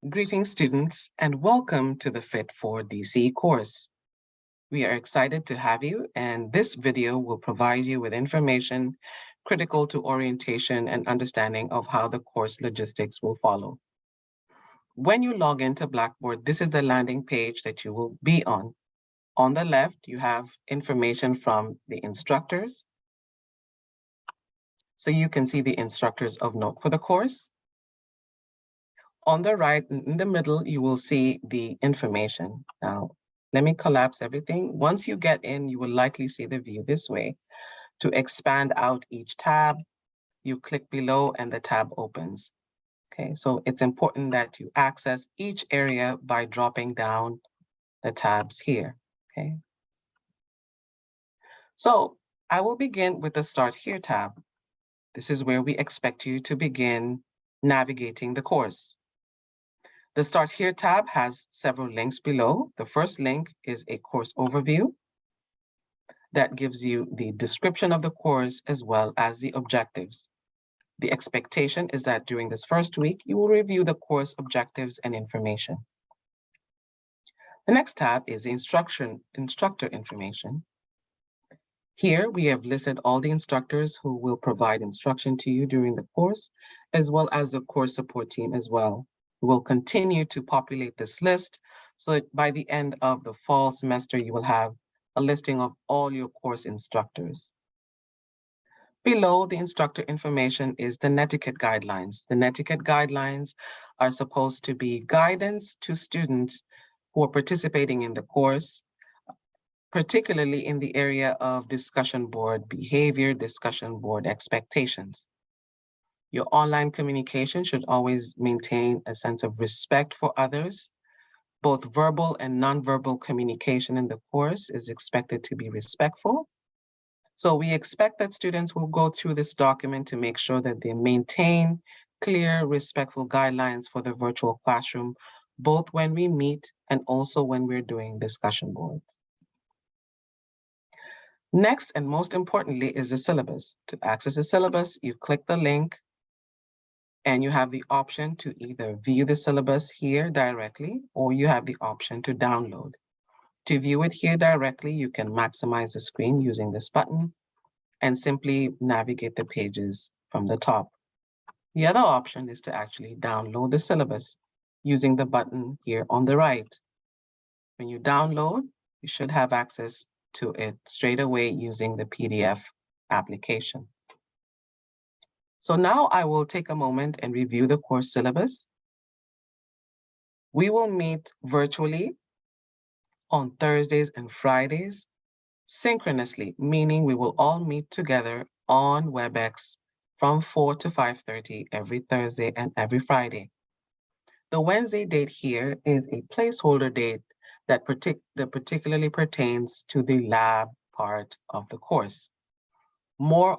Greetings, students, and welcome to the PHIT4DC course. We are excited to have you, and this video will provide you with information critical to orientation and understanding of how the course logistics will follow. When you log into Blackboard, this is the landing page that you will be on. On the left, you have information from the instructors. So you can see the instructors of note for the course. On the right, in the middle, you will see the information. Now, let me collapse everything. Once you get in, you will likely see the view this way. To expand out each tab, you click below and the tab opens. Okay, so it's important that you access each area by dropping down the tabs here, okay? So I will begin with the Start Here tab. This is where we expect you to begin navigating the course. The Start Here tab has several links below. The first link is a course overview that gives you the description of the course as well as the objectives. The expectation is that during this first week, you will review the course objectives and information. The next tab is the Instructor Information. Here, we have listed all the instructors who will provide instruction to you during the course, as well as the course support team as well. We will continue to populate this list so that by the end of the fall semester, you will have a listing of all your course instructors. Below the instructor information is the Netiquette Guidelines. The Netiquette Guidelines are supposed to be guidance to students who are participating in the course, particularly in the area of discussion board behavior, discussion board expectations. Your online communication should always maintain a sense of respect for others. Both verbal and nonverbal communication in the course is expected to be respectful. So we expect that students will go through this document to make sure that they maintain clear, respectful guidelines for the virtual classroom, both when we meet and also when we're doing discussion boards. Next, and most importantly, is the syllabus. To access the syllabus, you click the link and you have the option to either view the syllabus here directly, or you have the option to download. To view it here directly, you can maximize the screen using this button and simply navigate the pages from the top. The other option is to actually download the syllabus using the button here on the right. When you download, you should have access to it straight away using the PDF application. So now I will take a moment and review the course syllabus. We will meet virtually on Thursdays and Fridays synchronously, meaning we will all meet together on WebEx from 4 to 5:30 every Thursday and every Friday. The Wednesday date here is a placeholder date that particularly pertains to the lab part of the course. More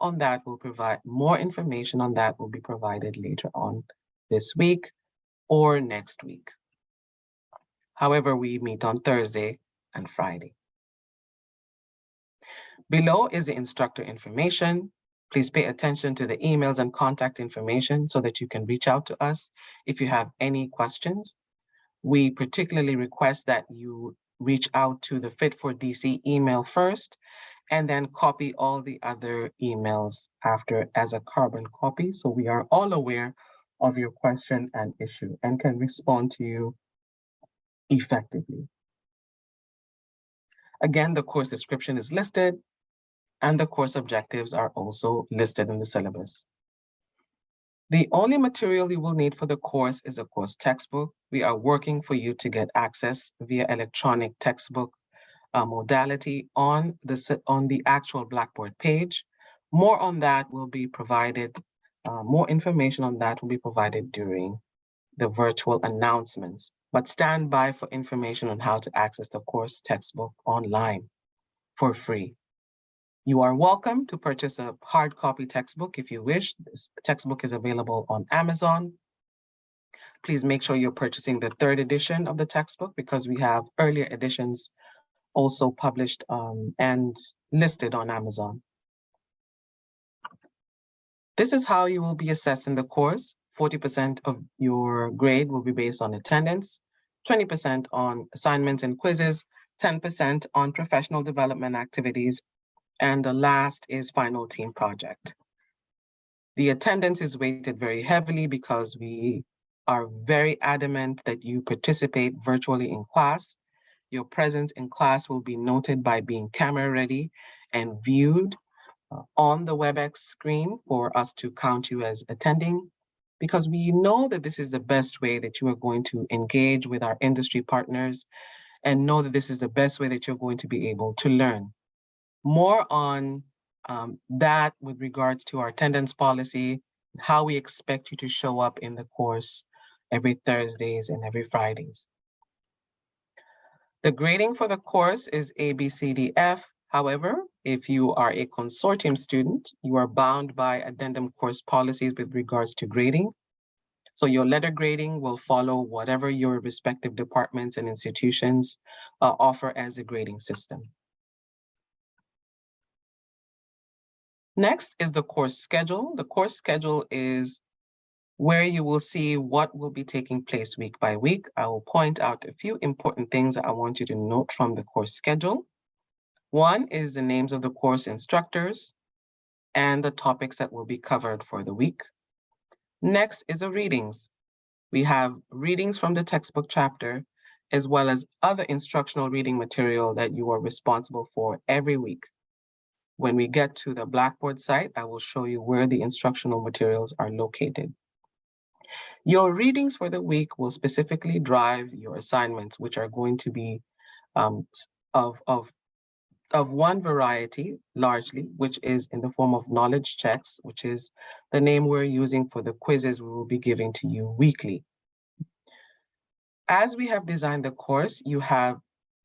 information on that will be provided later on this week or next week. However, we meet on Thursday and Friday. Below is the instructor information. Please pay attention to the emails and contact information so that you can reach out to us if you have any questions. We particularly request that you reach out to the PHIT4DC email first and then copy all the other emails after as a carbon copy, so we are all aware of your question and issue and can respond to you effectively. Again, the course description is listed and the course objectives are also listed in the syllabus. The only material you will need for the course is a course textbook. We are working for you to get access via electronic textbook modality on the actual Blackboard page. More on that will be provided, more information on that will be provided during the virtual announcements, but stand by for information on how to access the course textbook online for free. You are welcome to purchase a hard copy textbook if you wish. This textbook is available on Amazon. Please make sure you're purchasing the 3rd edition of the textbook because we have earlier editions also published and listed on Amazon. This is how you will be assessing the course 40% of your grade will be based on attendance, 20% on assignments and quizzes, 10% on professional development activities, and the last is final team project. The attendance is weighted very heavily because we are very adamant that you participate virtually in class. Your presence in class will be noted by being camera ready and viewed on the WebEx screen for us to count you as attending, because we know that this is the best way that you are going to engage with our industry partners and know that this is the best way that you're going to be able to learn. More on that with regards to our attendance policy, how we expect you to show up in the course every Thursdays and every Fridays. The grading for the course is A, B, C, D, F. However, if you are a consortium student, you are bound by addendum course policies with regards to grading. So your letter grading will follow whatever your respective departments and institutions offer as a grading system. Next is the course schedule. The course schedule is where you will see what will be taking place week by week. I will point out a few important things that I want you to note from the course schedule. One is the names of the course instructors and the topics that will be covered for the week. Next is the readings. We have readings from the textbook chapter, as well as other instructional reading material that you are responsible for every week. When we get to the Blackboard site, I will show you where the instructional materials are located. Your readings for the week will specifically drive your assignments, which are going to be of one variety, largely, which is in the form of knowledge checks, which is the name we're using for the quizzes we will be giving to you weekly. As we have designed the course, you have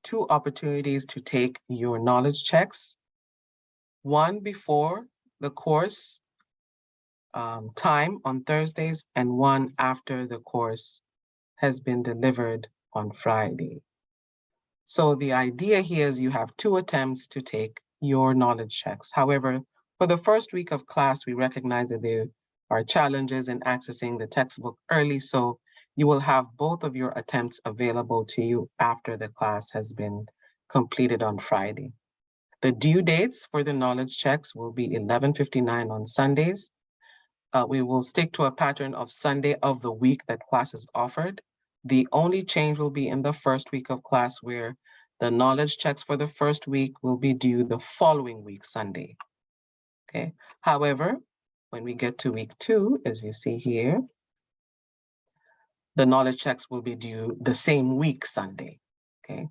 two opportunities to take your knowledge checks. One before the course time on Thursdays, and one after the course has been delivered on Friday. So the idea here is you have two attempts to take your knowledge checks. However, for the first week of class, we recognize that there are challenges in accessing the textbook early, so you will have both of your attempts available to you after the class has been completed on Friday. The due dates for the knowledge checks will be 11:59 on Sundays. We will stick to a pattern of Sunday of the week that class is offered. The only change will be in the first week of class, where the knowledge checks for the first week will be due the following week, Sunday. Okay. However, when we get to week 2, as you see here, the knowledge checks will be due the same week, Sunday. Okay.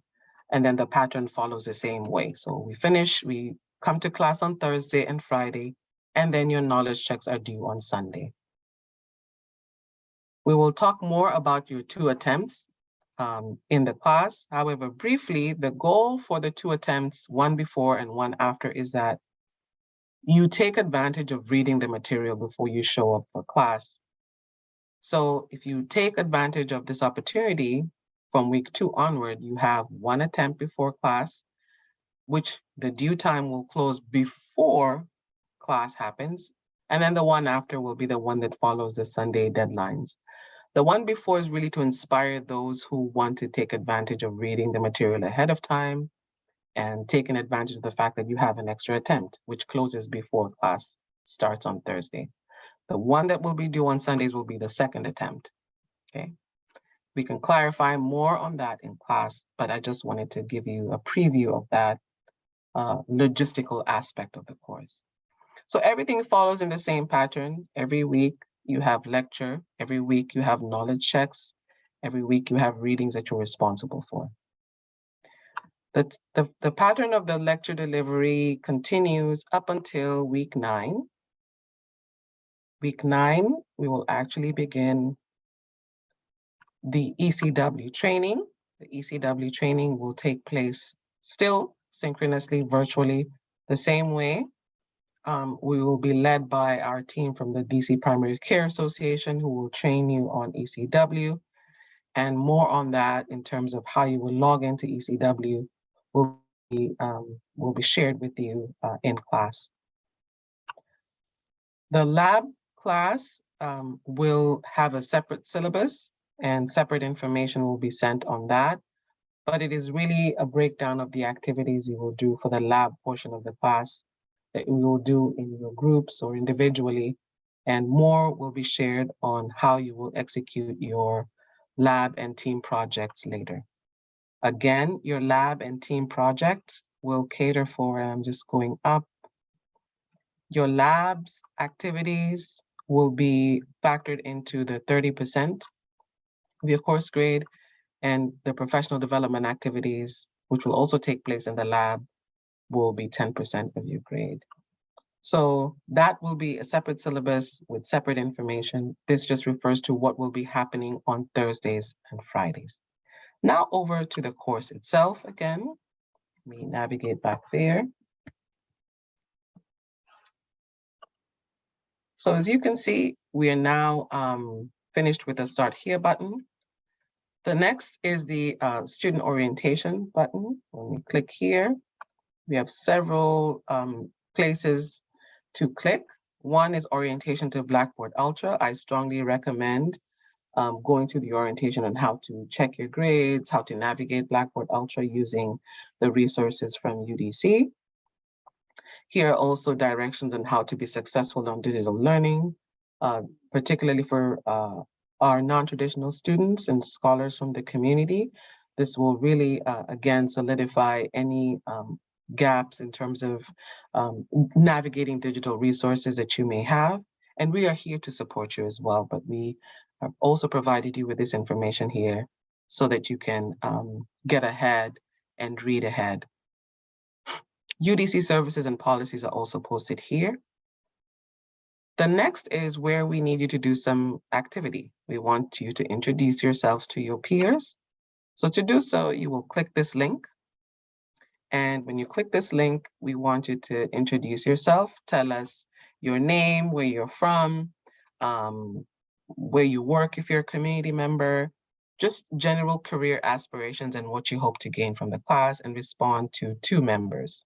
And then the pattern follows the same way. So we come to class on Thursday and Friday, and then your knowledge checks are due on Sunday. We will talk more about your two attempts in the class. However, briefly, the goal for the two attempts, one before and one after, is that you take advantage of reading the material before you show up for class. So if you take advantage of this opportunity from week 2 onward, you have one attempt before class, which the due time will close before class happens. And then the one after will be the one that follows the Sunday deadlines. The one before is really to inspire those who want to take advantage of reading the material ahead of time and taking advantage of the fact that you have an extra attempt, which closes before class starts on Thursday. The one that will be due on Sundays will be the second attempt, okay? We can clarify more on that in class, but I just wanted to give you a preview of that logistical aspect of the course. So everything follows in the same pattern. Every week you have lecture. Every week you have knowledge checks. Every week you have readings that you're responsible for. The pattern of the lecture delivery continues up until week 9. Week 9, we will actually begin the Ecw training. The Ecw training will take place still synchronously, virtually, the same way. We will be led by our team from the DC Primary Care Association, who will train you on ECW, and more on that in terms of how you will log into ECW will be shared with you in class. The lab class will have a separate syllabus and separate information will be sent on that. But it is really a breakdown of the activities you will do for the lab portion of the class that you will do in your groups or individually. And more will be shared on how you will execute your lab and team projects later. Again, your lab and team project will cater for, and I'm just going up, your labs activities will be factored into the 30% of your course grade, and the professional development activities, which will also take place in the lab, will be 10% of your grade. So that will be a separate syllabus with separate information. This just refers to what will be happening on Thursdays and Fridays. Now over to the course itself again. Let me navigate back there. So as you can see, we are now finished with the Start Here button. The next is the Student Orientation button. When we click here, we have several places to click. One is Orientation to Blackboard Ultra. I strongly recommend going to the orientation on how to check your grades, how to navigate Blackboard Ultra using the resources from UDC. Here are also directions on how to be successful on digital learning, particularly for our non-traditional students and scholars from the community. This will really, again, solidify any gaps in terms of navigating digital resources that you may have. And we are here to support you as well, but we have also provided you with this information here so that you can get ahead and read ahead. UDC Services and Policies are also posted here. The next is where we need you to do some activity. We want you to introduce yourselves to your peers. So to do so, you will click this link. And when you click this link, we want you to introduce yourself, tell us your name, where you're from, where you work if you're a community member, just general career aspirations and what you hope to gain from the class, and respond to 2 members.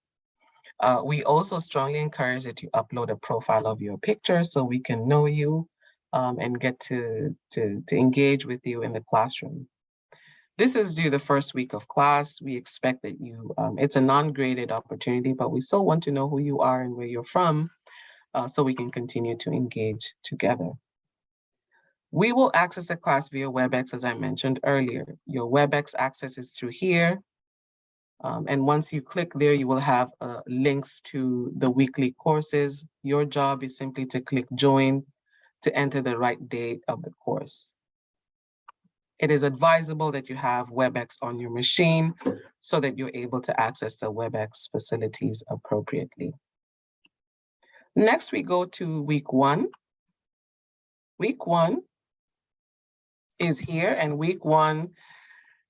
We also strongly encourage that you upload a profile of your picture so we can know you and get to engage with you in the classroom. This is due the first week of class. We expect that you, it's a non-graded opportunity, but we still want to know who you are and where you're from so we can continue to engage together. We will access the class via WebEx, as I mentioned earlier. Your WebEx access is through here. And once you click there, you will have links to the weekly courses. Your job is simply to click join to enter the right date of the course. It is advisable that you have WebEx on your machine so that you're able to access the WebEx facilities appropriately. Next, we go to week 1. Week 1 is here, and week 1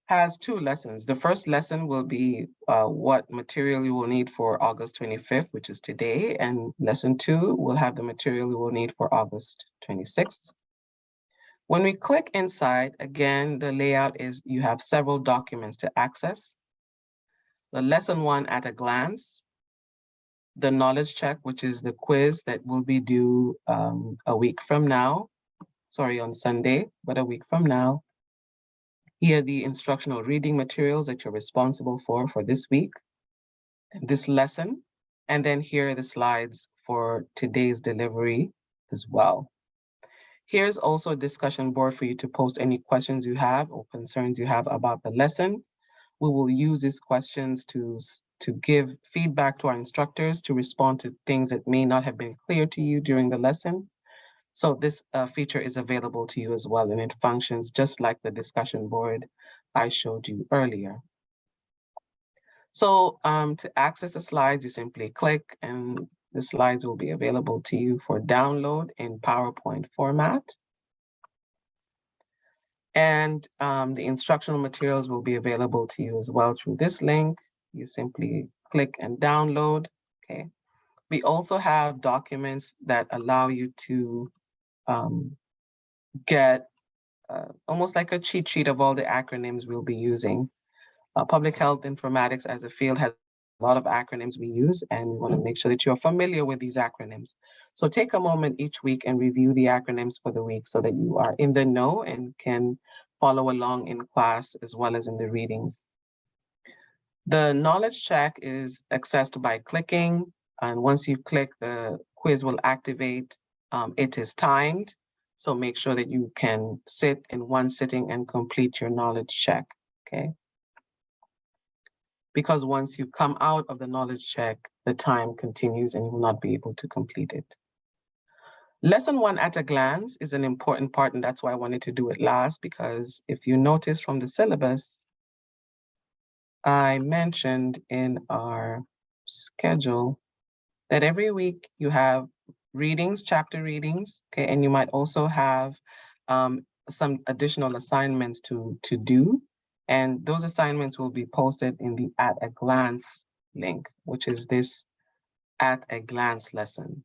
has 2 lessons. The first lesson will be what material you will need for August 25th, which is today, and lesson 2 will have the material you will need for August 26th. When we click inside, again, the layout is you have several documents to access. The lesson 1 at a glance, the knowledge check, which is the quiz that will be due a week from now, sorry, on Sunday, but a week from now. Here are the instructional reading materials that you're responsible for this week, this lesson. And then here are the slides for today's delivery as well. Here's also a discussion board for you to post any questions you have or concerns you have about the lesson. We will use these questions to give feedback to our instructors to respond to things that may not have been clear to you during the lesson. So this feature is available to you as well, and it functions just like the discussion board I showed you earlier. So to access the slides, you simply click and the slides will be available to you for download in PowerPoint format. And the instructional materials will be available to you as well through this link. You simply click and download, okay? We also have documents that allow you to get almost like a cheat sheet of all the acronyms we'll be using. Public health informatics as a field has lot of acronyms we use, and we want to make sure that you're familiar with these acronyms. So take a moment each week and review the acronyms for the week so that you are in the know and can follow along in class as well as in the readings. The knowledge check is accessed by clicking, and once you click, the quiz will activate. It is timed, so make sure that you can sit in one sitting and complete your knowledge check, okay? Because once you come out of the knowledge check, the time continues and you will not be able to complete it. Lesson 1 at a glance is an important part, and that's why I wanted to do it last, because if you notice from the syllabus, I mentioned in our schedule that every week you have readings, chapter readings, okay, and you might also have some additional assignments to do. And those assignments will be posted in the At a Glance link, which is this At a Glance lesson.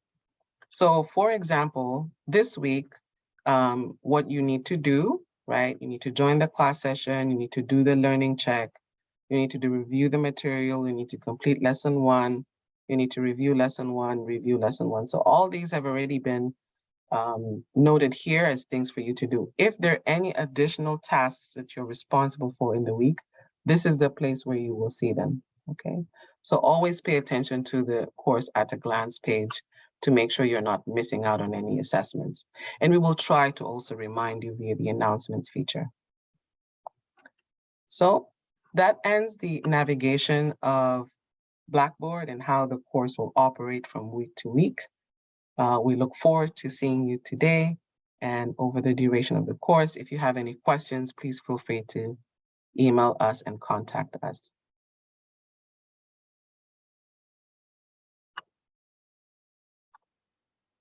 So for example, this week, what you need to do, right? You need to join the class session, you need to do the learning check, you need to review the material, you need to complete lesson 1, you need to review lesson 1, review lesson 1. So all these have already been noted here as things for you to do. If there are any additional tasks that you're responsible for in the week, this is the place where you will see them, okay? So always pay attention to the course at a glance page to make sure you're not missing out on any assessments. And we will try to also remind you via the announcements feature. So that ends the navigation of Blackboard and how the course will operate from week to week. We look forward to seeing you today and over the duration of the course. If you have any questions, please feel free to email us and contact us.